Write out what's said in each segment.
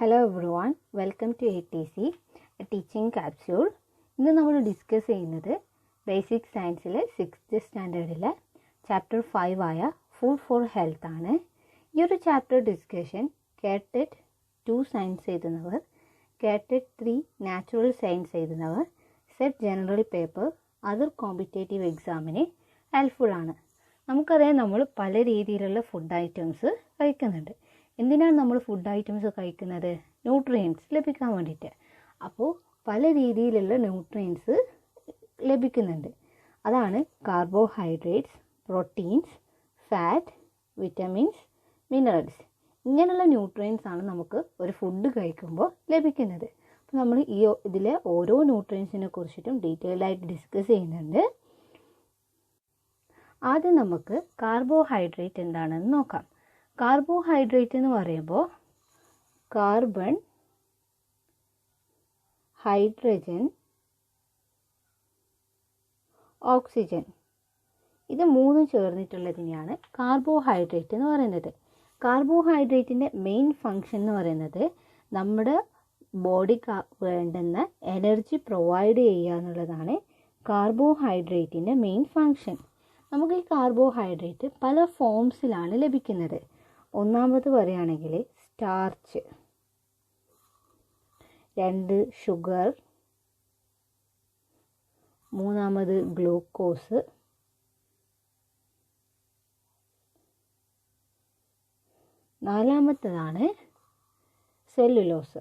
Hello everyone, welcome to ATC, a teaching capsule. ഇന്ന് നമ്മൾ discuss ചെയ്യുന്നത് ബേസിക് സയൻസിലെ 6th സ്റ്റാൻഡേർഡിലെ ചാപ്റ്റർ 5 ആയ ഫുഡ് ഫോർ ഹെൽത്ത് ആണ്. ഈ ഒരു ചാപ്റ്റർ ഡിസ്കഷൻ കേട്ടറ്റ് 2 സയൻസ് എഴുതുന്നവർ, കേട്ടറ്റ് 3 നാച്ചുറൽ സയൻസ് എഴുതുന്നവർ, SET general paper, other competitive എക്സാമിന് ഹെൽപ്ഫുൾ ആണ്. നമുക്കറിയാം നമ്മൾ പല രീതിയിലുള്ള ഫുഡ് ഐറ്റംസ് കഴിക്കുന്നുണ്ട്. എന്തിനാണ് നമ്മൾ ഫുഡ് ഐറ്റംസ് കഴിക്കുന്നത്? ന്യൂട്രിയൻസ് ലഭിക്കാൻ വേണ്ടിയിട്ട്. അപ്പോൾ പല രീതിയിലുള്ള ന്യൂട്രിയൻസ് ലഭിക്കുന്നുണ്ട്. അതാണ് carbohydrates, proteins, fat, vitamins, minerals. ഇങ്ങനെയുള്ള ന്യൂട്രിയൻസ് ആണ് നമുക്ക് ഒരു ഫുഡ് കഴിക്കുമ്പോൾ ലഭിക്കുന്നത്. അപ്പോൾ നമ്മൾ ഇതിലെ ഓരോ ന്യൂട്രിയൻസിനെ കുറിച്ചിട്ടും ഡീറ്റെയിൽഡ് ആയിട്ട് ഡിസ്കസ് ചെയ്യുന്നുണ്ട്. ആദ്യം നമുക്ക് കാർബോഹൈഡ്രേറ്റ് എന്താണെന്ന് നോക്കാം. കാർബോഹൈഡ്രേറ്റ് എന്ന് പറയുമ്പോൾ കാർബൺ, ഹൈഡ്രജൻ, ഓക്സിജൻ, ഇത് മൂന്നും ചേർന്നിട്ടുള്ളതിനെയാണ് കാർബോഹൈഡ്രേറ്റ് എന്ന് പറയുന്നത്. കാർബോഹൈഡ്രേറ്റിൻ്റെ മെയിൻ ഫങ്ഷൻ എന്ന് പറയുന്നത് നമ്മുടെ ബോഡിക്ക് വേണ്ടുന്ന എനർജി പ്രൊവൈഡ് ചെയ്യുക എന്നുള്ളതാണ് കാർബോഹൈഡ്രേറ്റിൻ്റെ മെയിൻ ഫങ്ഷൻ. നമുക്ക് ഈ കാർബോഹൈഡ്രേറ്റ് പല ഫോംസിലാണ് ലഭിക്കുന്നത്. ഒന്നാമത് പറയുകയാണെങ്കിൽ സ്റ്റാർച്ച്, 2 ഷുഗർ, മൂന്നാമത് ഗ്ലൂക്കോസ്, നാലാമത്തതാണ് സെല്ലുലോസ്.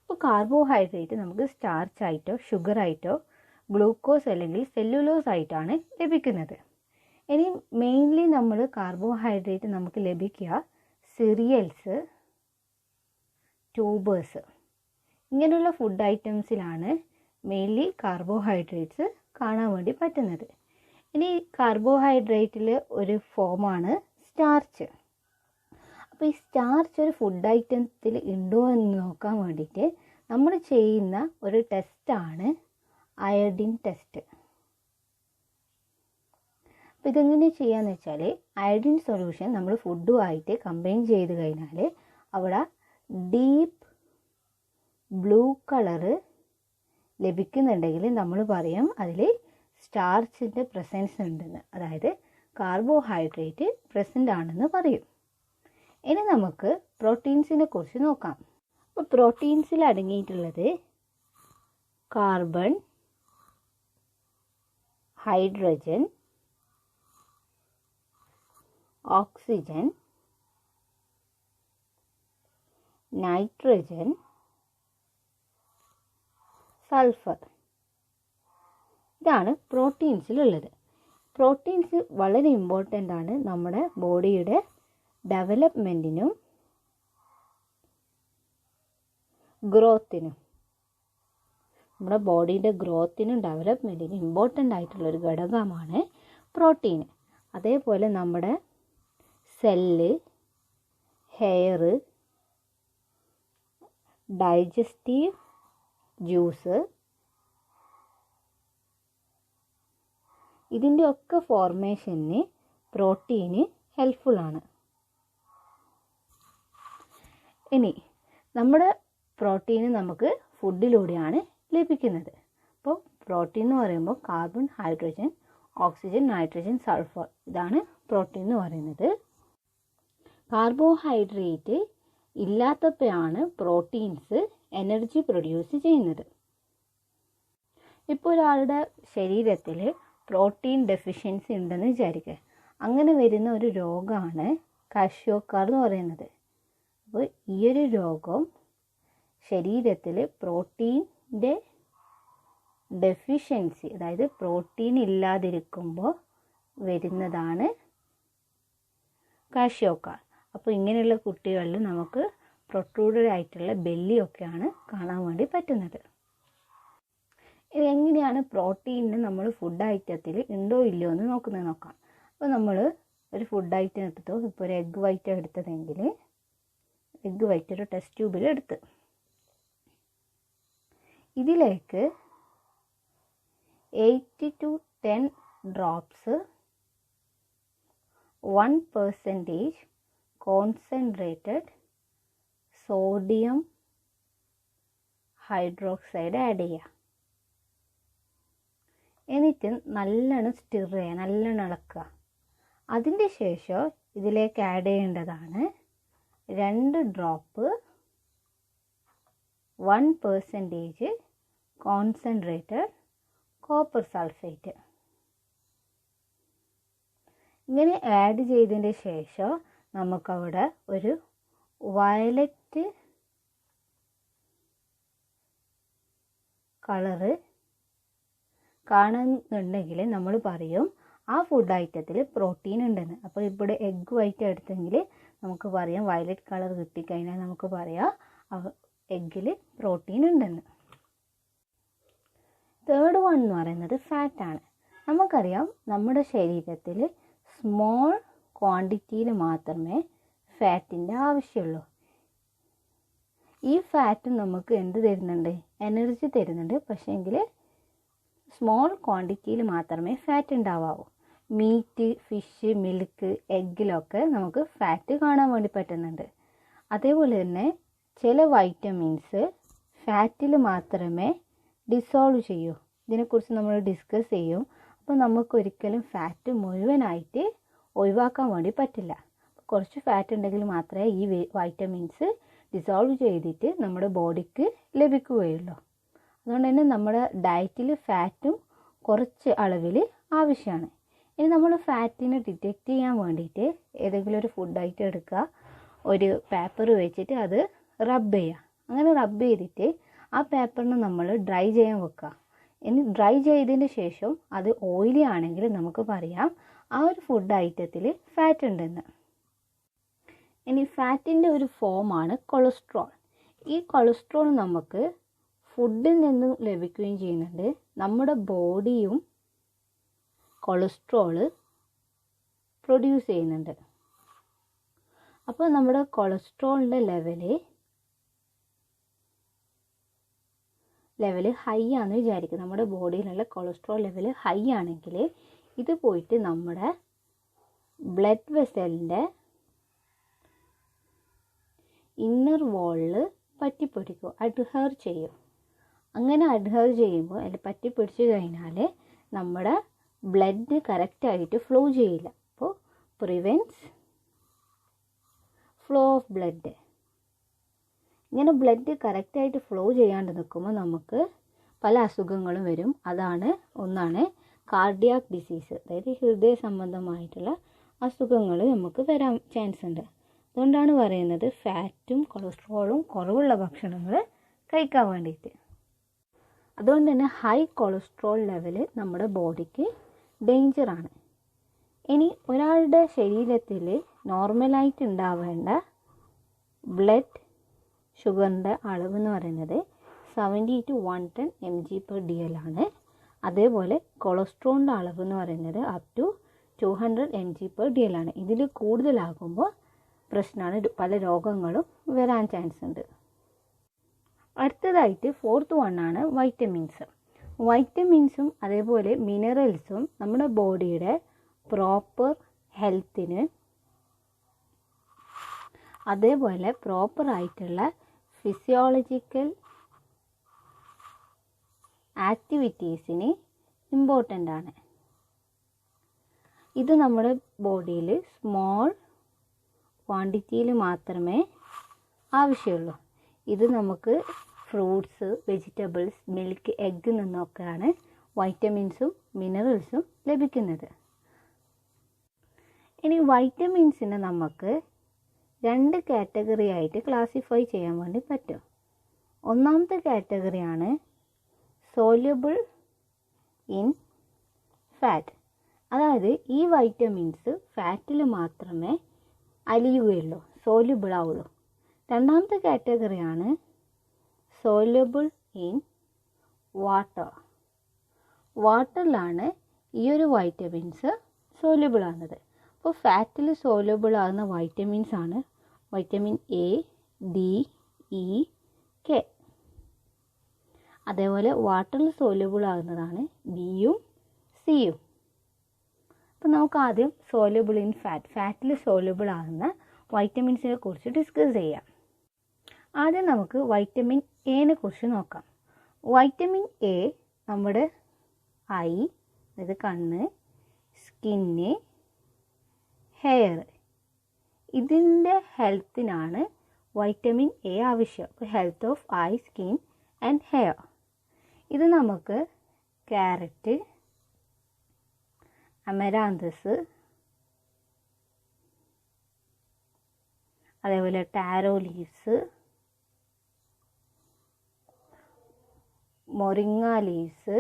അപ്പോൾ കാർബോഹൈഡ്രേറ്റ് നമുക്ക് സ്റ്റാർച്ച് ആയിട്ടോ ഷുഗർ ആയിട്ടോ ഗ്ലൂക്കോസ് അല്ലെങ്കിൽ സെല്ലുലോസ് ആയിട്ടാണ് ലഭിക്കുന്നത്. ഇനി മെയിൻലി നമ്മൾ കാർബോഹൈഡ്രേറ്റ് നമുക്ക് ലഭിക്കുക സിറിയൽസ്, ട്യൂബേഴ്സ്, ഇങ്ങനെയുള്ള ഫുഡ് ഐറ്റംസിലാണ് മെയിൻലി കാർബോഹൈഡ്രേറ്റ്സ് കാണാൻ വേണ്ടി പറ്റുന്നത്. ഇനി കാർബോഹൈഡ്രേറ്റിൽ ഒരു ഫോമാണ് സ്റ്റാർച്ച്. അപ്പോൾ ഈ സ്റ്റാർച്ച് ഒരു ഫുഡ് ഐറ്റത്തിൽ ഉണ്ടോ എന്ന് നോക്കാൻ വേണ്ടിയിട്ട് നമ്മൾ ചെയ്യുന്ന ഒരു ടെസ്റ്റാണ് അയഡിൻ ടെസ്റ്റ്. അപ്പോൾ ഇതെങ്ങനെ ചെയ്യാന്ന് വെച്ചാൽ അയഡിൻ സൊല്യൂഷൻ നമ്മൾ ഫുഡുമായിട്ട് കമ്പൈൻ ചെയ്ത് കഴിഞ്ഞാൽ അവിടെ ഡീപ്പ് ബ്ലൂ കളറ് ലഭിക്കുന്നുണ്ടെങ്കിൽ നമ്മൾ പറയും അതിൽ സ്റ്റാർച്ചിൻ്റെ പ്രസൻസ് ഉണ്ടെന്ന്, അതായത് കാർബോഹൈഡ്രേറ്റ് പ്രസൻ്റ് ആണെന്ന് പറയും. ഇനി നമുക്ക് പ്രോട്ടീൻസിനെ കുറിച്ച് നോക്കാം. അപ്പോൾ പ്രോട്ടീൻസിൽ അടങ്ങിയിട്ടുള്ളത് carbon, hydrogen, oxygen, nitrogen, sulphur. ഇതാണ് പ്രോട്ടീൻസിലുള്ളത്. പ്രോട്ടീൻസ് വളരെ ഇമ്പോർട്ടൻ്റ് ആണ് നമ്മുടെ ബോഡിയുടെ ഡെവലപ്മെൻറ്റിനും ഗ്രോത്തിനും. നമ്മുടെ ബോഡിയുടെ ഗ്രോത്തിനും ഡെവലപ്മെൻറ്റിനും ഇമ്പോർട്ടൻ്റ് ആയിട്ടുള്ളൊരു ഘടകമാണ് പ്രോട്ടീൻ. അതേപോലെ നമ്മുടെ സെല്ല്, ഹെയർ, ഡൈജസ്റ്റീവ് ജ്യൂസ്, ഇതിൻ്റെ ഒക്കെ ഫോർമേഷന് പ്രോട്ടീന് ഹെൽപ്ഫുള്ളാണ്. ഇനി നമ്മുടെ പ്രോട്ടീന് നമുക്ക് ഫുഡിലൂടെയാണ് ലഭിക്കുന്നത്. അപ്പോൾ പ്രോട്ടീൻ എന്ന് പറയുമ്പോൾ carbon, hydrogen, oxygen, nitrogen, sulphur, ഇതാണ് പ്രോട്ടീൻ എന്ന് പറയുന്നത്. കാർബോഹൈഡ്രേറ്റ് ഇല്ലാത്തപ്പോഴാണ് പ്രോട്ടീൻസ് എനർജി പ്രൊഡ്യൂസ് ചെയ്യുന്നത്. ഇപ്പോൾ ഒരാളുടെ ശരീരത്തിൽ പ്രോട്ടീൻ ഡെഫിഷ്യൻസി ഉണ്ടെന്ന് വിചാരിക്കുക. അങ്ങനെ വരുന്ന ഒരു രോഗമാണ് കാഷ്യോക്കാർ എന്ന് പറയുന്നത്. അപ്പോൾ ഈ ഒരു രോഗം ശരീരത്തിൽ പ്രോട്ടീൻ്റെ ഡെഫിഷ്യൻസി, അതായത് പ്രോട്ടീൻ ഇല്ലാതിരിക്കുമ്പോൾ വരുന്നതാണ് കാഷ്യോക്കാർ. അപ്പോൾ ഇങ്ങനെയുള്ള കുട്ടികളിൽ നമുക്ക് പ്രൊട്രൂഡഡ് ആയിട്ടുള്ള ബെല്ലിയൊക്കെയാണ് കാണാൻ വേണ്ടി പറ്റുന്നത്. ഇതെങ്ങനെയാണ് പ്രോട്ടീനിന് നമ്മൾ ഫുഡ് ഐറ്റത്തിൽ ഉണ്ടോ ഇല്ലയോ എന്ന് നോക്കാം. അപ്പോൾ നമ്മൾ ഒരു ഫുഡ് ഐറ്റം എടുത്തു. ഇപ്പോൾ ഒരു എഗ് വൈറ്റ് എടുത്തതെങ്കിൽ എഗ് വൈറ്റ് ഒരു ടെസ്റ്റ് ട്യൂബിൽ എടുത്ത് ഇതിലേക്ക് 8 to 10 drops 1% concentrated sodium hydroxide add ചെയ്യുക. എന്നിട്ട് നല്ലോണം സ്റ്റിർ ചെയ്യുക, നല്ലോണം ഇളക്കുക. അതിൻ്റെ ശേഷം ഇതിലേക്ക് ആഡ് ചെയ്യേണ്ടതാണ് 2 ഡ്രോപ്പ് 1% കോൺസെൻട്രേറ്റഡ് കോപ്പർ സൾഫേറ്റ്. ഇങ്ങനെ ആഡ് ചെയ്തതിൻ്റെ ശേഷം നമുക്കവിടെ ഒരു വയലറ്റ് കളറ് കാണുന്നുണ്ടെങ്കിൽ നമ്മൾ പറയും ആ ഫുഡ് ഐറ്റത്തിൽ പ്രോട്ടീൻ ഉണ്ടെന്ന്. അപ്പോൾ ഇവിടെ എഗ് വൈറ്റ് എടുത്തെങ്കിൽ നമുക്ക് പറയാം വയലറ്റ് കളർ കിട്ടിക്കഴിഞ്ഞാൽ നമുക്ക് പറയാം എഗ്ഗിൽ പ്രോട്ടീൻ ഉണ്ടെന്ന്. തേർഡ് വൺ എന്ന് പറയുന്നത് ഫാറ്റാണ്. നമുക്കറിയാം നമ്മുടെ ശരീരത്തിൽ സ്മോൾ ക്വാണ്ടിറ്റിയിൽ മാത്രമേ ഫാറ്റിൻ്റെ ആവശ്യമുള്ളൂ. ഈ ഫാറ്റ് നമുക്ക് എന്ത് തരുന്നുണ്ട്? എനർജി തരുന്നുണ്ട്. പക്ഷേങ്കിൽ സ്മോൾ ക്വാണ്ടിറ്റിയിൽ മാത്രമേ ഫാറ്റ് ഉണ്ടാവാവൂ. മീറ്റ്, ഫിഷ്, മിൽക്ക്, എഗ്ഗിലൊക്കെ നമുക്ക് ഫാറ്റ് കാണാൻ വേണ്ടി പറ്റുന്നുണ്ട്. അതേപോലെ തന്നെ ചില വൈറ്റമിൻസ് ഫാറ്റിൽ മാത്രമേ ഡിസോൾവ് ചെയ്യൂ. ഇതിനെക്കുറിച്ച് നമ്മൾ ഡിസ്കസ് ചെയ്യും. അപ്പോൾ നമുക്കൊരിക്കലും ഫാറ്റ് മുഴുവനായിട്ട് ഒഴിവാക്കാൻ വേണ്ടി പറ്റില്ല. കുറച്ച് ഫാറ്റ് ഉണ്ടെങ്കിൽ മാത്രമേ ഈ വൈറ്റമിൻസ് ഡിസോൾവ് ചെയ്തിട്ട് നമ്മുടെ ബോഡിക്ക് ലഭിക്കുകയുള്ളൂ. അതുകൊണ്ട് തന്നെ നമ്മുടെ ഡയറ്റിൽ ഫാറ്റും കുറച്ച് അളവിൽ ആവശ്യമാണ്. ഇനി നമ്മൾ ഫാറ്റിനെ ഡിറ്റക്റ്റ് ചെയ്യാൻ വേണ്ടിയിട്ട് ഏതെങ്കിലും ഒരു ഫുഡ് ഐറ്റം എടുക്കുക, ഒരു പേപ്പർ വെച്ചിട്ട് അത് റബ്ബ് ചെയ്യുക. അങ്ങനെ റബ്ബ് ചെയ്തിട്ട് ആ പേപ്പറിന് നമ്മൾ ഡ്രൈ ചെയ്യാൻ വെക്കുക. ഇനി ഡ്രൈ ചെയ്തതിന് ശേഷം അത് ഓയിലി ആണെങ്കിൽ നമുക്ക് പറയാം ആ ഒരു ഫുഡ് ഐറ്റത്തിൽ ഫാറ്റ് ഉണ്ടെന്ന്. ഇനി ഫാറ്റിൻ്റെ ഒരു ഫോമാണ് കൊളസ്ട്രോൾ. ഈ കൊളസ്ട്രോൾ നമുക്ക് ഫുഡിൽ നിന്ന് ലഭിക്കുകയും ചെയ്യുന്നുണ്ട്. നമ്മുടെ ബോഡിയും കൊളസ്ട്രോള് പ്രൊഡ്യൂസ് ചെയ്യുന്നുണ്ട്. അപ്പോൾ നമ്മുടെ കൊളസ്ട്രോളിൻ്റെ ലെവല് ഹൈ ആണെന്ന് വിചാരിക്കുക. നമ്മുടെ ബോഡിയിലുള്ള കൊളസ്ട്രോൾ ലെവൽ ഹൈ ആണെങ്കിൽ ഇത് പോയിട്ട് നമ്മുടെ ബ്ലഡ് വെസലിൻ്റെ ഇന്നർ വാളിൽ പറ്റിപ്പിടിക്കും, അഡ്ഹർ ചെയ്യും. അങ്ങനെ അഡ്ഹർ ചെയ്യുമ്പോൾ അതിൽ പറ്റിപ്പിടിച്ച് കഴിഞ്ഞാൽ നമ്മുടെ ബ്ലഡ് കറക്റ്റായിട്ട് ഫ്ലോ ചെയ്യില്ല. അപ്പോൾ പ്രിവെൻറ്റ്സ് ഫ്ലോ ഓഫ് ബ്ലഡ്. ഇങ്ങനെ ബ്ലഡ് കറക്റ്റായിട്ട് ഫ്ലോ ചെയ്യാണ്ട് നിൽക്കുമ്പോൾ നമുക്ക് പല അസുഖങ്ങളും വരും. ഒന്നാണ് കാർഡിയാക് ഡിസീസ്, അതായത് ഹൃദയ സംബന്ധമായിട്ടുള്ള അസുഖങ്ങൾ നമുക്ക് വരാൻ ചാൻസ് ഉണ്ട്. അതുകൊണ്ടാണ് പറയുന്നത് ഫാറ്റും കൊളസ്ട്രോളും കുറവുള്ള ഭക്ഷണങ്ങൾ കഴിക്കാൻ വേണ്ടിയിട്ട്. അതുകൊണ്ട് തന്നെ ഹൈ കൊളസ്ട്രോൾ ലെവൽ നമ്മുടെ ബോഡിക്ക് ഡേഞ്ചറാണ്. ഇനി ഒരാളുടെ ശരീരത്തിൽ നോർമലായിട്ട് ഉണ്ടാവേണ്ട ബ്ലഡ് ഷുഗറിൻ്റെ അളവ് എന്ന് പറയുന്നത് 70 to 110 mg/dl ആണ്. അതേപോലെ കൊളസ്ട്രോളിൻ്റെ അളവ് എന്ന് പറയുന്നത് അപ് ടു 200 mg/dl ആണ്. ഇതിൽ കൂടുതലാകുമ്പോൾ പ്രശ്നമാണ്, പല രോഗങ്ങളും വരാൻ ചാൻസ് ഉണ്ട്. അടുത്തതായിട്ട് ഫോർത്ത് വണ്ണാണ് വൈറ്റമിൻസ്. വൈറ്റമിൻസും അതേപോലെ മിനറൽസും നമ്മുടെ ബോഡിയുടെ പ്രോപ്പർ ഹെൽത്തിന് അതേപോലെ പ്രോപ്പറായിട്ടുള്ള ഫിസിയോളജിക്കൽ ആക്ടിവിറ്റീസിന് ഇമ്പോർട്ടൻ്റ് ആണ്. ഇത് നമ്മുടെ ബോഡിയിൽ സ്മോൾ ക്വാണ്ടിറ്റിയിൽ മാത്രമേ ആവശ്യമുള്ളൂ. ഇത് നമുക്ക് ഫ്രൂട്ട്സ്, വെജിറ്റബിൾസ്, മിൽക്ക്, എഗ്ഗിൽ നിന്നൊക്കെയാണ് വൈറ്റമിൻസും മിനറൽസും ലഭിക്കുന്നത്. ഇനി വൈറ്റമിൻസിനെ നമുക്ക് 2 കാറ്റഗറി ആയിട്ട് ക്ലാസിഫൈ ചെയ്യാൻ വേണ്ടി പറ്റും. ഒന്നാമത്തെ കാറ്റഗറിയാണ് സോല്യൂബിൾ ഇൻ ഫാറ്റ്, അതായത് ഈ വൈറ്റമിൻസ് ഫാറ്റിൽ മാത്രമേ അലിയുകയുള്ളൂ, സോല്യൂബിൾ ആവുള്ളൂ. രണ്ടാമത്തെ കാറ്റഗറിയാണ് സോല്യൂബിൾ ഇൻ വാട്ടർ. വാട്ടറിലാണ് ഈ ഒരു വൈറ്റമിൻസ് സോല്യൂബിൾ ആകുന്നത്. അപ്പോൾ ഫാറ്റിൽ സോല്യൂബിൾ ആകുന്ന വൈറ്റമിൻസ് ആണ് vitamin A, D, E, K. അതേപോലെ വാട്ടറിൽ സോല്യൂബിൾ ആകുന്നതാണ് ബിയും സിയും. അപ്പോൾ നമുക്ക് ആദ്യം സോല്യൂബിൾ ഇൻ ഫാറ്റിൽ സോല്യൂബിൾ ആകുന്ന വൈറ്റമിൻസിനെ കുറിച്ച് ഡിസ്കസ് ചെയ്യാം. ആദ്യം നമുക്ക് വൈറ്റമിൻ എനെ കുറിച്ച് നോക്കാം. വൈറ്റമിൻ എ നമ്മുടെ ഐ, അതായത് കണ്ണ്, സ്കിന്ന്, ഹെയർ, ഇതിൻ്റെ ഹെൽത്തിനാണ് വൈറ്റമിൻ എ ആവശ്യം. Health of I, skin and hair. ഇത് നമുക്ക് ക്യാരറ്റ്, അമരാന്തസ്, അതേപോലെ ടാരോ ലീവ്സ്, മൊറിങ്ങ ലീവ്സ്,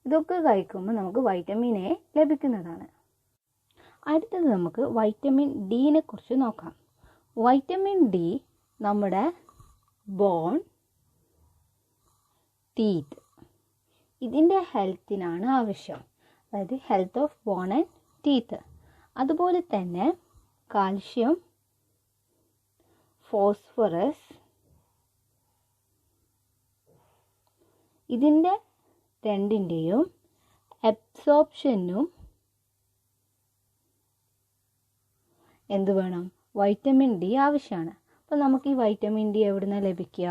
ഇതൊക്കെ കഴിക്കുമ്പോൾ നമുക്ക് വൈറ്റമിൻ എ ലഭിക്കുന്നതാണ്. അടുത്തത് നമുക്ക് വൈറ്റമിൻ ഡിനെ കുറിച്ച് നോക്കാം. വൈറ്റമിൻ ഡി നമ്മുടെ ബോൺ, ടീത്ത്, ഇതിൻ്റെ ഹെൽത്തിനാണ് ആവശ്യം. അതായത് health of bone and teeth. അതുപോലെ തന്നെ കാൽഷ്യം, ഫോസ്ഫറസ്, ഇതിൻ്റെ രണ്ടിൻ്റെയും അബ്സോർപ്ഷനും എന്ത് വേണം? വൈറ്റമിൻ ഡി ആവശ്യമാണ്. അപ്പോൾ നമുക്ക് ഈ വൈറ്റമിൻ ഡി എവിടെ നിന്നാണ് ലഭിക്കുക?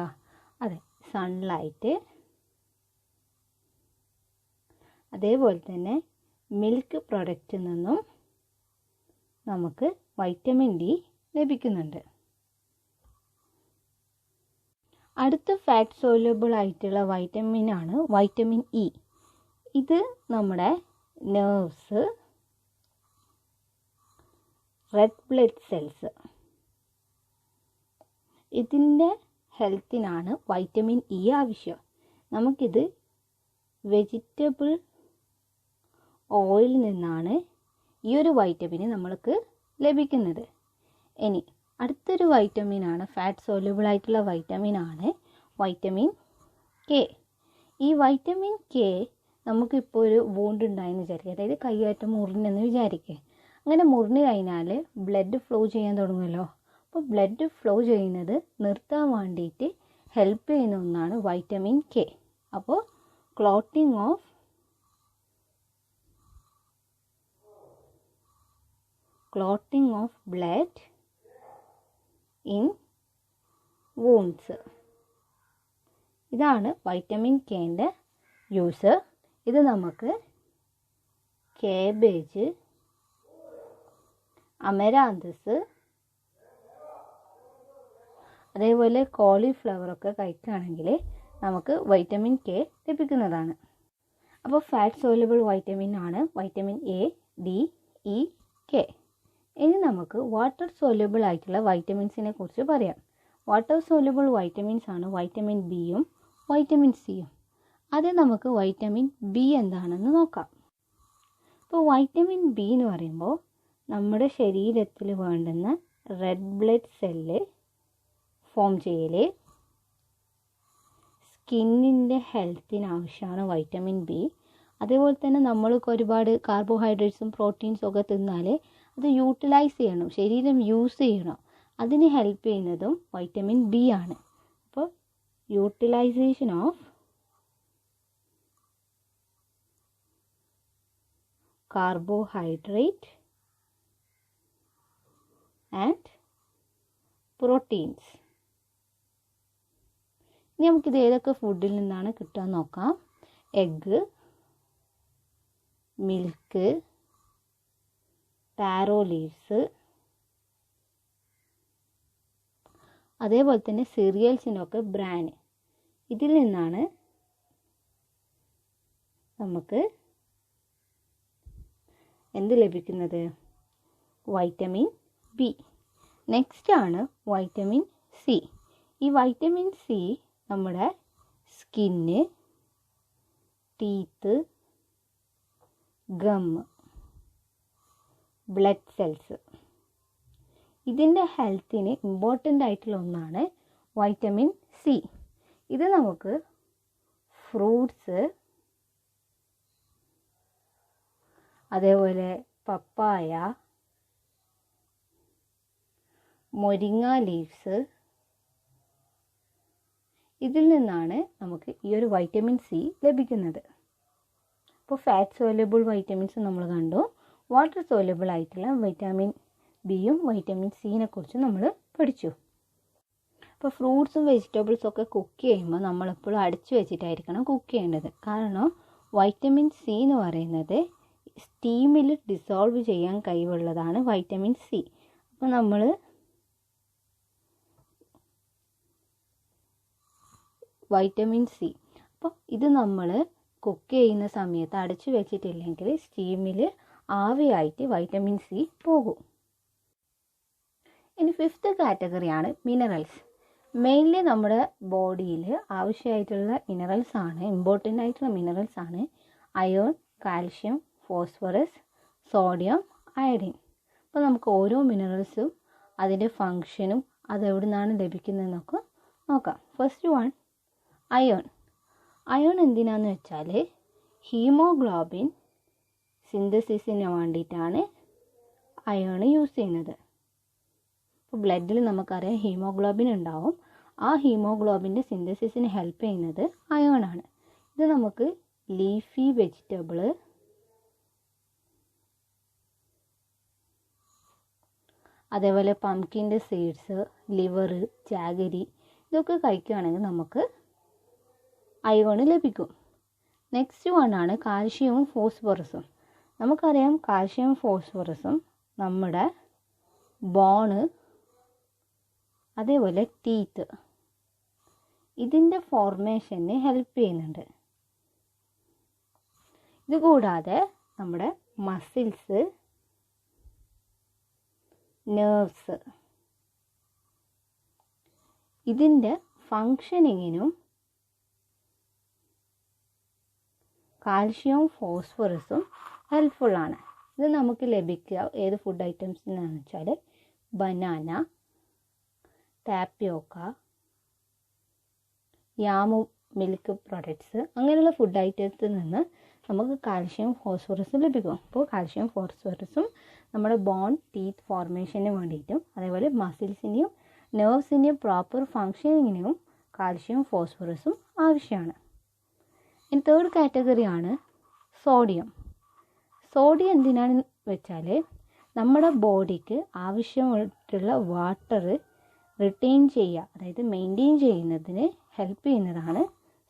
അതെ, സൺലൈറ്റ്, അതേപോലെ തന്നെ മിൽക്ക് പ്രൊഡക്റ്റിൽ നിന്നും നമുക്ക് വൈറ്റമിൻ ഡി ലഭിക്കുന്നുണ്ട്. അടുത്ത ഫാറ്റ് സോല്യൂബിൾ ആയിട്ടുള്ള വൈറ്റമിനാണ് വൈറ്റമിൻ ഇ. ഇത് നമ്മുടെ നെർവ്സ്, റെഡ് ബ്ലഡ് സെൽസ്, ഇതിൻ്റെ ഹെൽത്തിനാണ് വൈറ്റമിൻ ഇ ആവശ്യം. നമുക്കിത് വെജിറ്റബിൾ ഓയിലിൽ നിന്നാണ് ഈ ഒരു വൈറ്റമിൻ നമ്മൾക്ക് ലഭിക്കുന്നത്. ഇനി അടുത്തൊരു വൈറ്റമിനാണ്, ഫാറ്റ് സോല്യൂബിൾ ആയിട്ടുള്ള വൈറ്റമിനാണ് വൈറ്റമിൻ കെ. ഈ വൈറ്റമിൻ കെ നമുക്കിപ്പോൾ ഒരു വൂണ്ട് ഉണ്ടായെന്ന് വിചാരിക്കുക, അതായത് കൈയായിട്ട് മുറിഞ്ഞെന്ന് വിചാരിക്കുക. അങ്ങനെ മുറിഞ്ഞു കഴിഞ്ഞാൽ ബ്ലഡ് ഫ്ലോ ചെയ്യാൻ തുടങ്ങുമല്ലോ. അപ്പോൾ ബ്ലഡ് ഫ്ലോ ചെയ്യുന്നത് നിർത്താൻ വേണ്ടിയിട്ട് ഹെൽപ്പ് ചെയ്യുന്ന ഒന്നാണ് വൈറ്റമിൻ കെ. അപ്പോൾ ക്ലോട്ടിംഗ് ഓഫ് ബ്ലഡ് ഇൻ വൂണ്ട്സ്, ഇതാണ് വൈറ്റമിൻ കെൻ്റെ യൂസ്. ഇത് നമുക്ക് കാബേജ്, അമരാന്തസ്, അതേപോലെ കോളിഫ്ലവറൊക്കെ കഴിക്കുകയാണെങ്കിൽ നമുക്ക് വൈറ്റമിൻ കെ ലഭിക്കുന്നതാണ്. അപ്പോൾ ഫാറ്റ് സോല്യൂബിൾ വൈറ്റമിൻ ആണ് vitamin A, D, E, K. ഇനി നമുക്ക് വാട്ടർ സോല്യൂബിൾ ആയിട്ടുള്ള വൈറ്റമിൻസിനെ കുറിച്ച് പറയാം. വാട്ടർ സോല്യൂബിൾ വൈറ്റമിൻസ് ആണ് വൈറ്റമിൻ ബിയും വൈറ്റമിൻ സിയും. ആദ്യം നമുക്ക് വൈറ്റമിൻ ബി എന്താണെന്ന് നോക്കാം. ഇപ്പോൾ വൈറ്റമിൻ ബി എന്ന് പറയുമ്പോൾ നമ്മുടെ ശരീരത്തിൽ വേണ്ടുന്ന റെഡ് ബ്ലഡ് സെല്ല് ഫോം ചെയ്യൽ, സ്കിന്നിൻ്റെ ഹെൽത്തിന് ആവശ്യമാണ് വൈറ്റമിൻ ബി. അതേപോലെ തന്നെ നമ്മൾക്ക് ഒരുപാട് കാർബോഹൈഡ്രേറ്റ്സും പ്രോട്ടീൻസും ഒക്കെ തിന്നാൽ അത് യൂട്ടിലൈസ് ചെയ്യണം, ശരീരം യൂസ് ചെയ്യണം. അതിന് ഹെൽപ്പ് ചെയ്യുന്നതും വൈറ്റമിൻ ബി ആണ്. അപ്പോൾ utilisation of carbohydrate and proteins. ഇനി നമുക്കിത് ഏതൊക്കെ ഫുഡിൽ നിന്നാണ് കിട്ടുക നോക്കാം. എഗ്ഗ്, മിൽക്ക്, ടാരോ ലീവ്സ്, അതേപോലെ തന്നെ സീരിയൽസിനൊക്കെ ബ്രാൻ, ഇതിൽ നിന്നാണ് നമുക്ക് എന്ത് ലഭിക്കുന്നത്? Vitamin B. നെക്സ്റ്റ് ആണ് വൈറ്റമിൻ സി. ഈ വൈറ്റമിൻ സി നമ്മുടെ skin, teeth, gum, blood cells, ഇതിൻ്റെ ഹെൽത്തിന് ഇമ്പോർട്ടൻ്റ് ആയിട്ടുള്ള ഒന്നാണ് വൈറ്റമിൻ സി. ഇത് നമുക്ക് ഫ്രൂട്ട്സ്, അതേപോലെ പപ്പായ, മൊരിങ്ങ ലീവ്സ്, ഇതിൽ നിന്നാണ് നമുക്ക് ഈ ഒരു വൈറ്റമിൻ സി ലഭിക്കുന്നത്. അപ്പോൾ ഫാറ്റ് സോല്യൂബിൾ വൈറ്റമിൻസ് നമ്മൾ കണ്ടു. വാട്ടർ സോല്യൂബിൾ ആയിട്ടുള്ള വൈറ്റമിൻ ബിയും വൈറ്റമിൻ സിനെ കുറിച്ച് നമ്മൾ പഠിച്ചു. അപ്പോൾ ഫ്രൂട്ട്സും വെജിറ്റബിൾസും ഒക്കെ കുക്ക് ചെയ്യുമ്പോൾ നമ്മളെപ്പോഴും അടച്ചു വെച്ചിട്ടായിരിക്കണം കുക്ക് ചെയ്യേണ്ടത്. കാരണം വൈറ്റമിൻ സി എന്ന് പറയുന്നത് സ്റ്റീമിൽ ഡിസോൾവ് ചെയ്യാൻ കഴിവുള്ളതാണ് വൈറ്റമിൻ സി. അപ്പോൾ നമ്മൾ വൈറ്റമിൻ സി അപ്പോൾ ഇത് നമ്മൾ കുക്ക് ചെയ്യുന്ന സമയത്ത് അടച്ചു വെച്ചിട്ടില്ലെങ്കിൽ സ്റ്റീമിൽ ആവിയായിട്ട് വൈറ്റമിൻ സി പോകും. ഇനി 5th കാറ്റഗറിയാണ് മിനറൽസ്. മെയിൻലി നമ്മുടെ ബോഡിയിൽ ആവശ്യമായിട്ടുള്ള മിനറൽസ് ആണ്, ഇമ്പോർട്ടൻ്റ് ആയിട്ടുള്ള മിനറൽസ് ആണ് iron, calcium, phosphorus, sodium, iodine. അപ്പോൾ നമുക്ക് ഓരോ മിനറൽസും അതിൻ്റെ ഫങ്ഷനും അതെവിടെ നിന്നാണ് ലഭിക്കുന്നതെന്നൊക്കെ നോക്കാം. First one iron. അയേൺ എന്തിനാന്ന് വെച്ചാൽ ഹീമോഗ്ലോബിൻ സിന്തസിസിന് വേണ്ടിയിട്ടാണ് അയേൺ യൂസ് ചെയ്യുന്നത്. ഇപ്പോൾ ബ്ലഡിൽ നമുക്കറിയാം ഹീമോഗ്ലോബിൻ ഉണ്ടാവും. ആ ഹീമോഗ്ലോബിൻ്റെ സിന്തസിസിന് ഹെൽപ്പ് ചെയ്യുന്നത് അയേൺ ആണ്. ഇത് നമുക്ക് ലീഫി വെജിറ്റബിൾ, അതേപോലെ പംകിൻ്റെ സീഡ്സ്, ലിവർ, ജാഗരി ഇതൊക്കെ കഴിക്കുകയാണെങ്കിൽ നമുക്ക് അയേൺ ലഭിക്കും. നെക്സ്റ്റ് വൺ ആണ് കാൽഷ്യവും ഫോസ്ഫറസും. നമുക്കറിയാം കാൽഷ്യവും ഫോസ്ഫറസും നമ്മുടെ ബോണ്, അതേപോലെ ടീത്ത് ഇതിൻ്റെ ഫോർമേഷന് ഹെൽപ്പ് ചെയ്യുന്നുണ്ട്. ഇതുകൂടാതെ നമ്മുടെ മസിൽസ്, നെർവ്സ് ഇതിൻ്റെ ഫങ്ഷനിങ്ങിനും കാൽഷ്യവും ഫോസ്ഫറസും ഹെൽപ്ഫുള്ളാണ്. ഇത് നമുക്ക് ലഭിക്കുക ഏത് ഫുഡ് ഐറ്റംസിൽ നിന്നാണെന്ന് വെച്ചാൽ ബനാന, ടാപ്പിയോക്ക, യാമു മിൽക്ക് പ്രൊഡക്ട്സ് അങ്ങനെയുള്ള ഫുഡ് ഐറ്റംസിൽ നിന്ന് നമുക്ക് കാൽഷ്യം ഫോസ്ഫറസും ലഭിക്കും. അപ്പോൾ കാൽഷ്യം ഫോസ്ഫറസും നമ്മുടെ ബോൺ ടീത്ത് ഫോർമേഷന് വേണ്ടിയിട്ടും അതേപോലെ മസിൽസിൻ്റെയും നെർവ്സിൻ്റെയും പ്രോപ്പർ ഫങ്ഷനിങ്ങിനും കാൽഷ്യം ഫോസ്ഫറസും ആവശ്യമാണ്. ഇനി 3rd കാറ്റഗറിയാണ് സോഡിയം. സോഡിയം എന്തിനാണെന്ന് വെച്ചാൽ നമ്മുടെ ബോഡിക്ക് ആവശ്യമായിട്ടുള്ള വാട്ടർ റിട്ടെയിൻ ചെയ്യുക, അതായത് മെയിൻറ്റെയിൻ ചെയ്യുന്നതിന് ഹെൽപ്പ് ചെയ്യുന്നതാണ്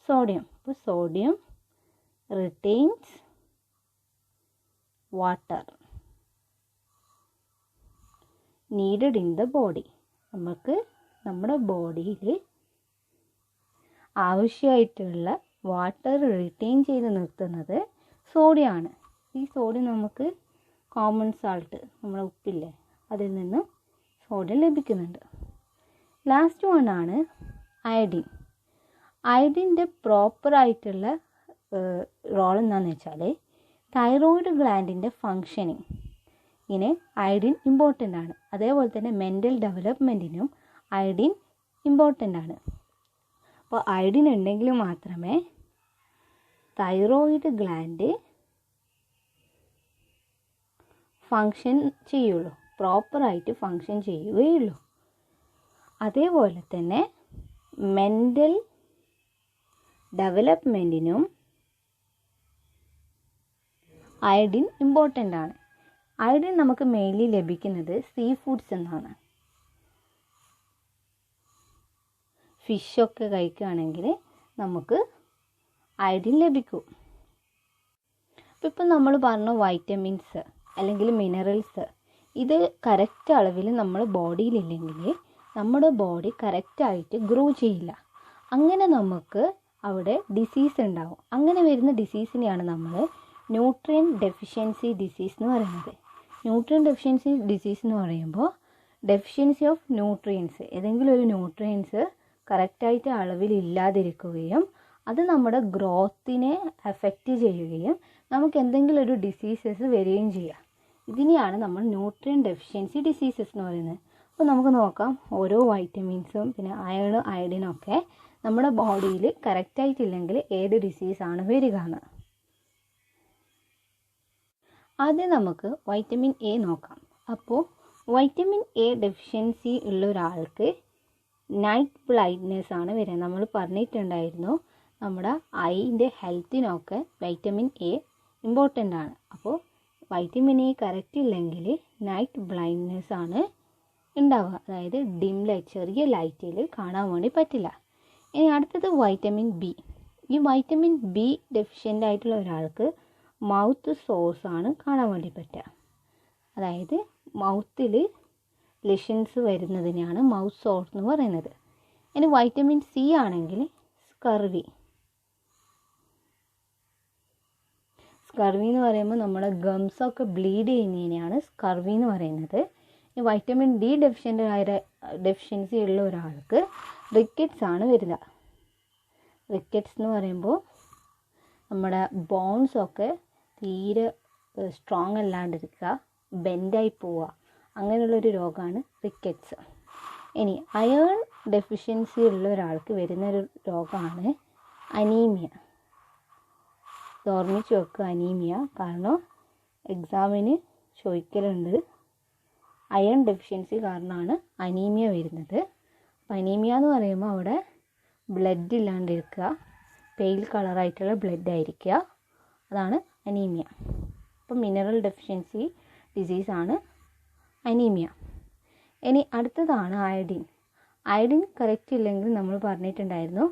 സോഡിയം. അപ്പോൾ sodium retains water needed in the body. നമുക്ക് നമ്മുടെ ബോഡിയിൽ ആവശ്യമായിട്ടുള്ള വാട്ടർ റിറ്റെയിൻ ചെയ്ത് നിർത്തുന്നത് സോഡിയമാണ്. ഈ സോഡിയം നമുക്ക് കോമൺ സാൾട്ട്, നമ്മുടെ ഉപ്പില്ലേ, അതിൽ നിന്ന് സോഡിയം ലഭിക്കുന്നുണ്ട്. ലാസ്റ്റ് വൺ ആണ് അയഡിൻ. അയഡിൻ്റെ പ്രോപ്പറായിട്ടുള്ള റോൾ എന്താണെന്ന് വെച്ചാൽ തൈറോയിഡ് ഗ്ലാൻഡിൻ്റെ ഫങ്ഷനിങ് ഇങ്ങനെ അയഡിൻ ഇമ്പോർട്ടൻ്റ് ആണ്. അതേപോലെ തന്നെ മെൻ്റൽ ഡെവലപ്മെൻറ്റിനും അയഡിൻ ഇമ്പോർട്ടൻ്റ് ആണ്. അപ്പോൾ അയഡിൻ ഉണ്ടെങ്കിൽ മാത്രമേ തൈറോയിഡ് ഗ്ലാൻഡ് ഫങ്ഷൻ ചെയ്യുള്ളൂ, പ്രോപ്പറായിട്ട് ഫങ്ഷൻ ചെയ്യുകയുള്ളൂ. അതേപോലെ തന്നെ മെൻ്റൽ ഡെവലപ്മെൻറ്റിനും അയഡിൻ ഇമ്പോർട്ടൻ്റ് ആണ്. അയഡിൻ നമുക്ക് മെയിൻലി ലഭിക്കുന്നത് സീ ഫുഡ്സ് എന്നാണ്. ഫിഷൊക്കെ കഴിക്കുകയാണെങ്കിൽ നമുക്ക് അയഡിൻ ലഭിക്കും. അപ്പോൾ ഇപ്പം നമ്മൾ പറഞ്ഞ വൈറ്റമിൻസ് അല്ലെങ്കിൽ മിനറൽസ് ഇത് കറക്റ്റ് അളവിൽ നമ്മുടെ ബോഡിയിലില്ലെങ്കിൽ നമ്മുടെ ബോഡി കറക്റ്റായിട്ട് ഗ്രോ ചെയ്യില്ല. അങ്ങനെ നമുക്ക് അവിടെ ഡിസീസ് ഉണ്ടാവും. അങ്ങനെ വരുന്ന ഡിസീസിനെയാണ് നമ്മൾ ന്യൂട്രിയൻ ഡെഫിഷ്യൻസി ഡിസീസ് എന്ന് പറയുന്നത്. ന്യൂട്രിയൻ ഡെഫിഷ്യൻസി ഡിസീസ് എന്ന് പറയുമ്പോൾ ഡെഫിഷ്യൻസി ഓഫ് ന്യൂട്രിയൻസ്, ഏതെങ്കിലും ഒരു ന്യൂട്രിയൻസ് കറക്റ്റായിട്ട് അളവിൽ ഇല്ലാതിരിക്കുകയും അത് നമ്മുടെ ഗ്രോത്തിനെ എഫക്റ്റ് ചെയ്യുകയും നമുക്ക് എന്തെങ്കിലും ഒരു ഡിസീസസ് വരികയും ചെയ്യാം. ഇതിനെയാണ് നമ്മൾ ന്യൂട്രിയൻ ഡെഫിഷ്യൻസി ഡിസീസസ് എന്ന് പറയുന്നത്. അപ്പോൾ നമുക്ക് നോക്കാം ഓരോ വൈറ്റമിൻസും പിന്നെ അയൺ, അയഡിനൊക്കെ നമ്മുടെ ബോഡിയിൽ കറക്റ്റായിട്ടില്ലെങ്കിൽ ഏത് ഡിസീസാണ് വരിക എന്ന്. ആദ്യം നമുക്ക് വൈറ്റമിൻ എ നോക്കാം. അപ്പോൾ വൈറ്റമിൻ എ ഡെഫിഷ്യൻസി ഉള്ള ഒരാൾക്ക് നൈറ്റ് ബ്ലൈൻഡ്നെസ് ആണ് വരിക. നമ്മൾ പറഞ്ഞിട്ടുണ്ടായിരുന്നു നമ്മുടെ ഐൻ്റെ ഹെൽത്തിനൊക്കെ വൈറ്റമിൻ എ ഇമ്പോർട്ടൻ്റ് ആണ്. അപ്പോൾ വൈറ്റമിൻ എ കറക്റ്റ് ഇല്ലെങ്കിൽ നൈറ്റ് ബ്ലൈൻഡ്നെസ് ആണ് ഉണ്ടാവുക, അതായത് ഡിം ലൈറ്റ്, ചെറിയ ലൈറ്റിൽ കാണാൻ വേണ്ടി പറ്റില്ല. ഇനി അടുത്തത് വൈറ്റമിൻ ബി. ഈ വൈറ്റമിൻ ബി ഡെഫിഷ്യൻ്റ് ആയിട്ടുള്ള ഒരാൾക്ക് മൗത്ത് സോഴ്സ് ആണ് കാണാൻ വേണ്ടി പറ്റുക, അതായത് മൗത്തിൽ ലെഷൻസ് വരുന്നതിനെയാണ് മൗത്ത് സോഴ്സ് എന്ന് പറയുന്നത്. ഇനി വൈറ്റമിൻ സി ആണെങ്കിൽ സ്കർവി എന്ന് പറയുമ്പോൾ നമ്മുടെ ഗംസൊക്കെ ബ്ലീഡ് ചെയ്യുന്നതിനെയാണ് സ്കർവി എന്ന് പറയുന്നത്. ഈ വൈറ്റമിൻ ഡി ഡെഫിഷ്യൻസി ഉള്ള ഒരാൾക്ക് റിക്കറ്റ്സ് ആണ് വരിക. റിക്കറ്റ്സ് എന്ന് പറയുമ്പോൾ നമ്മുടെ ബോൺസൊക്കെ തീരെ സ്ട്രോങ് അല്ലാണ്ടിരിക്കുക, ബെൻഡായി പോവുക, അങ്ങനെയുള്ളൊരു രോഗമാണ് റിക്കറ്റ്സ്. ഇനി അയേൺ ഡെഫിഷ്യൻസി ഉള്ള ഒരാൾക്ക് വരുന്നൊരു രോഗമാണ് അനീമിയ. ഓർമ്മിച്ച് വെക്കുക അനീമിയ, കാരണം എക്സാമിന് ചോദിക്കലുണ്ട്. അയൺ ഡെഫിഷ്യൻസി കാരണമാണ് അനീമിയ വരുന്നത്. അപ്പോൾ അനീമിയ എന്ന് പറയുമ്പോൾ അവിടെ ബ്ലഡ് ഇല്ലാണ്ടിരിക്കുക, പെയിൽ കളറായിട്ടുള്ള ബ്ലഡ് ആയിരിക്കുക, അതാണ് അനീമിയ. അപ്പോൾ മിനറൽ ഡെഫിഷ്യൻസി ഡിസീസാണ് അനീമിയ. ഇനി അടുത്തതാണ് അയഡിൻ. അയഡിൻ കറക്റ്റ് ഇല്ലെങ്കിൽ നമ്മൾ പറഞ്ഞിട്ടുണ്ടായിരുന്നു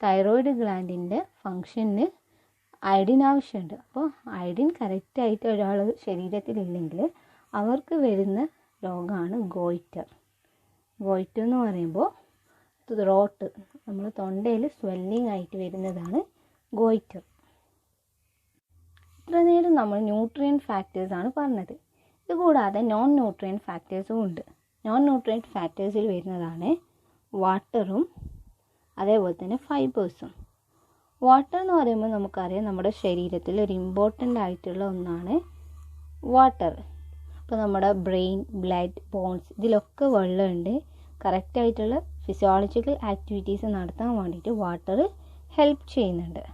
തൈറോയിഡ് ഗ്ലാൻഡിൻ്റെ ഫങ്ഷന് അയഡിൻ ആവശ്യമുണ്ട്. അപ്പോൾ അയഡിൻ കറക്റ്റായിട്ട് ഒരാൾ ശരീരത്തിലില്ലെങ്കിൽ അവർക്ക് വരുന്ന രോഗമാണ് ഗോയിറ്റർ. ഗോയിറ്റർ എന്ന് പറയുമ്പോൾ ത്രോട്ട്, നമ്മൾ തൊണ്ടയിൽ സ്വെല്ലിംഗ് ആയിട്ട് വരുന്നതാണ് ഗോയിറ്റർ. ഇത്ര നേരം നമ്മൾ ന്യൂട്രിയൻ ഫാക്ടേഴ്സാണ് പറഞ്ഞത്. ഇതുകൂടാതെ നോൺ ന്യൂട്രിയൻ ഫാക്ടേഴ്സും ഉണ്ട്. നോൺ ന്യൂട്രിയൻ ഫാക്ടേഴ്സിൽ വരുന്നതാണ് വാട്ടറും അതേപോലെ തന്നെ ഫൈബേഴ്സും. വാട്ടർ എന്ന് പറയുമ്പോൾ നമുക്കറിയാം നമ്മുടെ ശരീരത്തിൽ ഒരു ഇമ്പോർട്ടൻ്റ് ആയിട്ടുള്ള ഒന്നാണ് വാട്ടർ. അപ്പോൾ നമ്മുടെ ബ്രെയിൻ, ബ്ലഡ്, ബോൺസ് ഇതിലൊക്കെ വെള്ളമുണ്ട്. കറക്റ്റായിട്ടുള്ള ഫിസിയോളജിക്കൽ ആക്ടിവിറ്റീസ് നടത്താൻ വേണ്ടിയിട്ട് വാട്ടർ ഹെൽപ്പ് ചെയ്യുന്നുണ്ട്.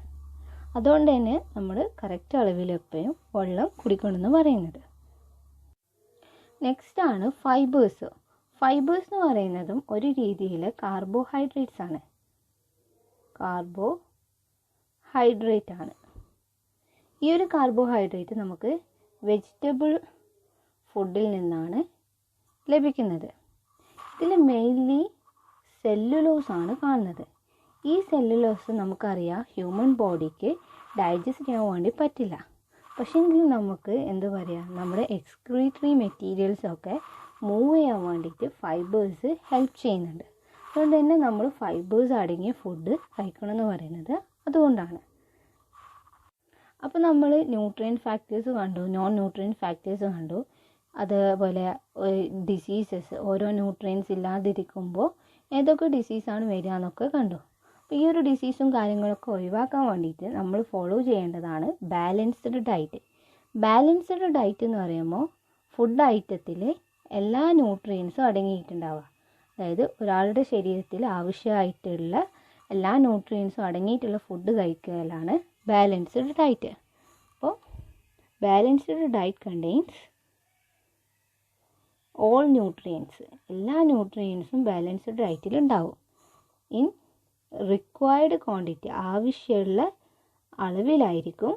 അതുകൊണ്ട് തന്നെ നമ്മൾ കറക്റ്റ് അളവിൽ എപ്പോഴും വെള്ളം കുടിക്കണമെന്ന് പറയുന്നത്. നെക്സ്റ്റ് ആണ് ഫൈബേഴ്സ്. ഫൈബേഴ്സ് എന്ന് പറയുന്നതും ഒരു രീതിയിൽ കാർബോഹൈഡ്രേറ്റ്സ് ആണ്. ഈ ഒരു കാർബോഹൈഡ്രേറ്റ് നമുക്ക് വെജിറ്റബിൾ ഫുഡിൽ നിന്നാണ് ലഭിക്കുന്നത്. ഇതിൽ മെയിൻലി സെല്ലുലോസ് ആണ് കാണുന്നത്. ഈ സെല്ലുലോസ് നമുക്കറിയാം ഹ്യൂമൻ ബോഡിക്ക് ഡൈജസ്റ്റ് ചെയ്യാൻ വേണ്ടി പറ്റില്ല. പക്ഷേങ്കിൽ നമുക്ക് എന്ത് പറയുക, നമ്മുടെ എക്സ്ക്രീറ്ററി മെറ്റീരിയൽസൊക്കെ മൂവ് ചെയ്യാൻ വേണ്ടിയിട്ട് ഫൈബേഴ്സ് ഹെൽപ്പ് ചെയ്യുന്നുണ്ട്. അതുകൊണ്ട് തന്നെ നമ്മൾ ഫൈബേഴ്സ് അടങ്ങിയ ഫുഡ് കഴിക്കണമെന്ന് പറയുന്നത് അതുകൊണ്ടാണ്. അപ്പോൾ നമ്മൾ ന്യൂട്രിയൻ ഫാക്ടേഴ്സ് കണ്ടു, നോൺ ന്യൂട്രിയൻ ഫാക്ടേഴ്സ് കണ്ടു, അതേപോലെ ഡിസീസസ്, ഓരോ ന്യൂട്രിയൻസ് ഇല്ലാതിരിക്കുമ്പോൾ ഏതൊക്കെ ഡിസീസാണ് വരിക എന്നൊക്കെ കണ്ടു. അപ്പോൾ ഈ ഒരു ഡിസീസും കാര്യങ്ങളൊക്കെ ഒഴിവാക്കാൻ വേണ്ടിയിട്ട് നമ്മൾ ഫോളോ ചെയ്യേണ്ടതാണ് ബാലൻസ്ഡ് ഡയറ്റ്. ബാലൻസ്ഡ് ഡയറ്റ് എന്ന് പറയുമ്പോൾ ഫുഡ് ഐറ്റത്തിൽ എല്ലാ ന്യൂട്രിയൻസും അടങ്ങിയിട്ടുണ്ടാവുക, അതായത് ഒരാളുടെ ശരീരത്തിൽ ആവശ്യമായിട്ടുള്ള എല്ലാ ന്യൂട്രിയൻസും അടങ്ങിയിട്ടുള്ള ഫുഡ് കഴിക്കലാണ് ബാലൻസ്ഡ് ഡയറ്റ്. അപ്പോൾ balanced diet contains all nutrients, എല്ലാ ന്യൂട്രിയൻസും ബാലൻസ്ഡ് ഡയറ്റിൽ ഉണ്ടാവും. ഇൻ റിക്വയർഡ് ക്വാണ്ടിറ്റി, ആവശ്യമുള്ള അളവിലായിരിക്കും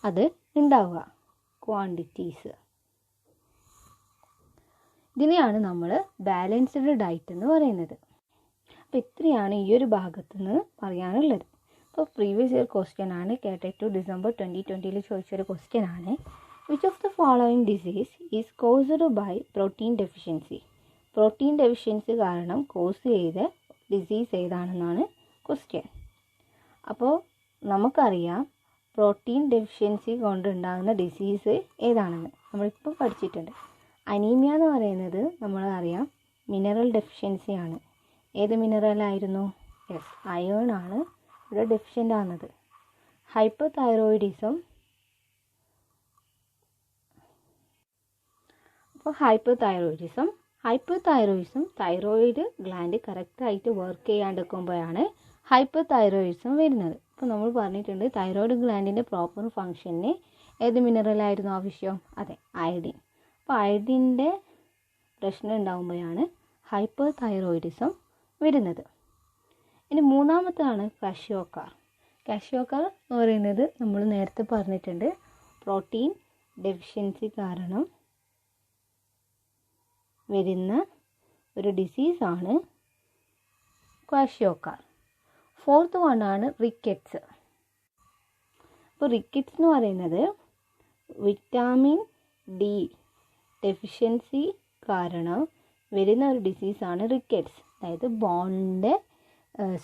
അത് ഉണ്ടാവുക, ക്വാണ്ടിറ്റീസ്. ഇതിനെയാണ് നമ്മൾ ബാലൻസ്ഡ് ഡയറ്റ് എന്ന് പറയുന്നത്. അപ്പോൾ ഇത്രയാണ് ഈ ഒരു ഭാഗത്ത് നിന്ന് പറയാനുള്ളത്. അപ്പോൾ പ്രീവിയസ് ഇയർ ക്വസ്റ്റ്യൻ ആണ്, K-TET 2 ഡിസംബർ 2020 ചോദിച്ചൊരു ക്വസ്റ്റ്യൻ ആണ്. Which of the following disease is caused by protein deficiency? Protein deficiency കാരണം കോസ് ചെയ്ത ഡിസീസ് ഏതാണെന്നാണ് ക്വസ്റ്റ്യൻ. അപ്പോൾ നമുക്കറിയാം പ്രോട്ടീൻ ഡെഫിഷ്യൻസി കൊണ്ടുണ്ടാകുന്ന ഡിസീസ് ഏതാണെന്ന് നമ്മളിപ്പോൾ പഠിച്ചിട്ടുണ്ട്. അനീമിയ എന്ന് പറയുന്നത് നമ്മളറിയാം മിനറൽ ഡെഫിഷ്യൻസിയാണ്. ഏത് മിനറലായിരുന്നു? യെസ്, അയേൺ ആണ് ഇവിടെ ഡെഫിഷ്യൻ്റ് ആകുന്നത്. ഹൈപ്പർ തൈറോയിഡിസം, അപ്പോൾ ഹൈപ്പർ തൈറോയിഡിസം തൈറോയിഡ് ഗ്ലാൻഡ് കറക്റ്റായിട്ട് വർക്ക് ചെയ്യാണ്ടിരിക്കുമ്പോഴാണ് ഹൈപ്പർ തൈറോയിഡിസം വരുന്നത്. അപ്പോൾ നമ്മൾ പറഞ്ഞിട്ടുണ്ട് തൈറോയിഡ് ഗ്ലാൻഡിൻ്റെ പ്രോപ്പർ ഫങ്ഷന് ഏത് മിനറലായിരുന്നു ആവശ്യം? അതെ, അയഡിൻ. അപ്പോൾ അയഡിൻ്റെ പ്രശ്നം ഉണ്ടാകുമ്പോഴാണ് ഹൈപ്പർ തൈറോയിഡിസം വരുന്നത്. ഇനി മൂന്നാമത്താണ് കാഷ്യോക്കാർ. കാഷ്യോക്കാർ എന്ന് പറയുന്നത് നമ്മൾ നേരത്തെ പറഞ്ഞിട്ടുണ്ട് പ്രോട്ടീൻ ഡെഫിഷ്യൻസി കാരണം വരുന്ന ഒരു ഡിസീസാണ് ക്വാഷിയോക്കാർ. ഫോർത്ത് വണ്ണാണ് റിക്കറ്റ്സ്. അപ്പോൾ റിക്കറ്റ്സ് എന്ന് പറയുന്നത് വിറ്റാമിൻ ഡി ഡെഫിഷ്യൻസി കാരണം വരുന്ന ഒരു ഡിസീസാണ് റിക്കറ്റ്സ്. അതായത് ബോണിൻ്റെ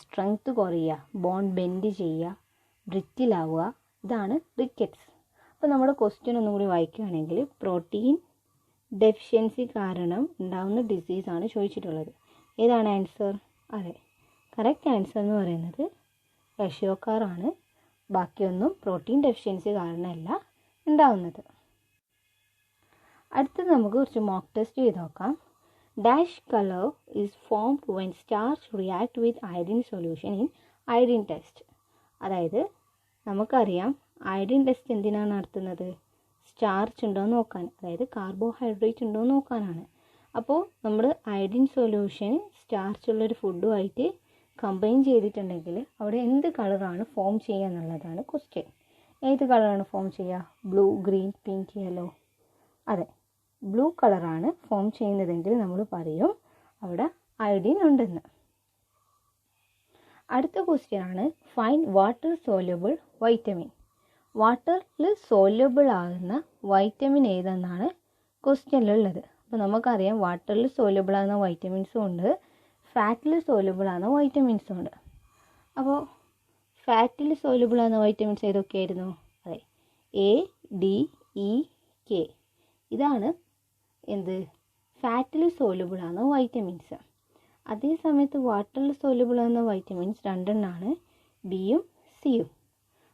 സ്ട്രെങ്ത് കുറയുക, ബോൺ ബെൻഡ് ചെയ്യുക, ബ്രിറ്റിലാവുക, ഇതാണ് റിക്കറ്റ്സ്. അപ്പോൾ നമ്മുടെ ക്വസ്റ്റ്യൻ ഒന്നും കൂടി വായിക്കുകയാണെങ്കിൽ പ്രോട്ടീൻ ഡെഫിഷ്യൻസി കാരണം ഉണ്ടാകുന്ന ഡിസീസാണ് ചോദിച്ചിട്ടുള്ളത്. ഏതാണ് ആൻസർ? അതെ, കറക്റ്റ് ആൻസർ എന്ന് പറയുന്നത് ക്വാഷിയോക്കാറാണ്. ബാക്കിയൊന്നും പ്രോട്ടീൻ ഡെഫിഷ്യൻസി കാരണമല്ല ഉണ്ടാവുന്നത്. അടുത്തത് നമുക്ക് കുറച്ച് മോക്ക് ടെസ്റ്റ് ചെയ്ത് നോക്കാം. Dash colour is formed when starch react with iodine solution in iodine test. അതായത് നമുക്കറിയാം അയഡിൻ ടെസ്റ്റ് എന്തിനാണ് നടത്തുന്നത്? സ്റ്റാർച്ച് ഉണ്ടോ എന്ന് നോക്കാൻ, അതായത് കാർബോഹൈഡ്രേറ്റ് ഉണ്ടോ എന്ന് നോക്കാനാണ്. അപ്പോൾ നമ്മൾ അയഡിൻ സൊല്യൂഷൻ സ്റ്റാർച്ചുള്ളൊരു ഫുഡുമായിട്ട് കമ്പൈൻ ചെയ്തിട്ടുണ്ടെങ്കിൽ അവിടെ എന്ത് കളറാണ് ഫോം ചെയ്യുക എന്നുള്ളതാണ് ക്വസ്റ്റ്യൻ. ഏത് കളറാണ് ഫോം ചെയ്യുക? Blue, green, pink, yellow. അതെ, ബ്ലൂ കളറാണ് ഫോം ചെയ്യുന്നതെങ്കിൽ നമ്മൾ പറയും അവിടെ അയഡിൻ ഉണ്ടെന്ന്. അടുത്ത ക്വസ്റ്റ്യൻ ആണ് ഫൈൻഡ് വാട്ടർ സോല്യൂബിൾ വൈറ്റമിൻ. വാട്ടറിൽ സോല്യൂബിൾ ആകുന്ന വൈറ്റമിൻ ഏതെന്നാണ് ക്വസ്റ്റ്യനിലുള്ളത്. അപ്പോൾ നമുക്കറിയാം വാട്ടറിൽ സോല്യൂബിൾ ആകുന്ന വൈറ്റമിൻസും ഉണ്ട്, ഫാറ്റിൽ സോല്യൂബിൾ ആകുന്ന വൈറ്റമിൻസും ഉണ്ട്. അപ്പോൾ ഫാറ്റിൽ സോല്യൂബിൾ ആകുന്ന വൈറ്റമിൻസ് ഏതൊക്കെയായിരുന്നു? അതെ, എ, ഡി, ഇ, കെ. ഇതാണ് എന്ത്? ഫാറ്റിൽ സോല്യൂബിൾ ആകുന്ന വൈറ്റമിൻസ്. അതേ സമയത്ത് വാട്ടറിൽ സോല്യൂബിൾ ആകുന്ന വൈറ്റമിൻസ് രണ്ടെണ്ണമാണ്, ബിയും സിയും.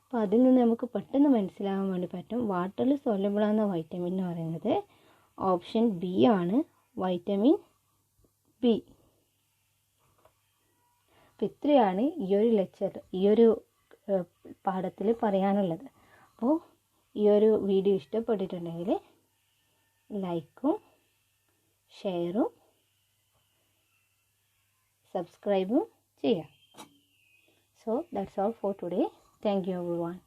അപ്പോൾ അതിൽ നിന്ന് നമുക്ക് പെട്ടെന്ന് മനസ്സിലാകാൻ വേണ്ടി പറ്റും വാട്ടറിൽ സോല്യൂബിൾ ആകുന്ന വൈറ്റമിൻ എന്ന് പറയുന്നത് ഓപ്ഷൻ ബി ആണ്, വൈറ്റമിൻ ബി. അപ്പോൾ ഇത്രയാണ് ഈ ഒരു പാഠത്തിൽ പറയാനുള്ളത്. അപ്പോൾ ഈ ഒരു വീഡിയോ ഇഷ്ടപ്പെട്ടിട്ടുണ്ടെങ്കിൽ ലൈക്കും ഷെയറും സബ്സ്ക്രൈബും ചെയ്യാം. So that's all for today. Thank you everyone.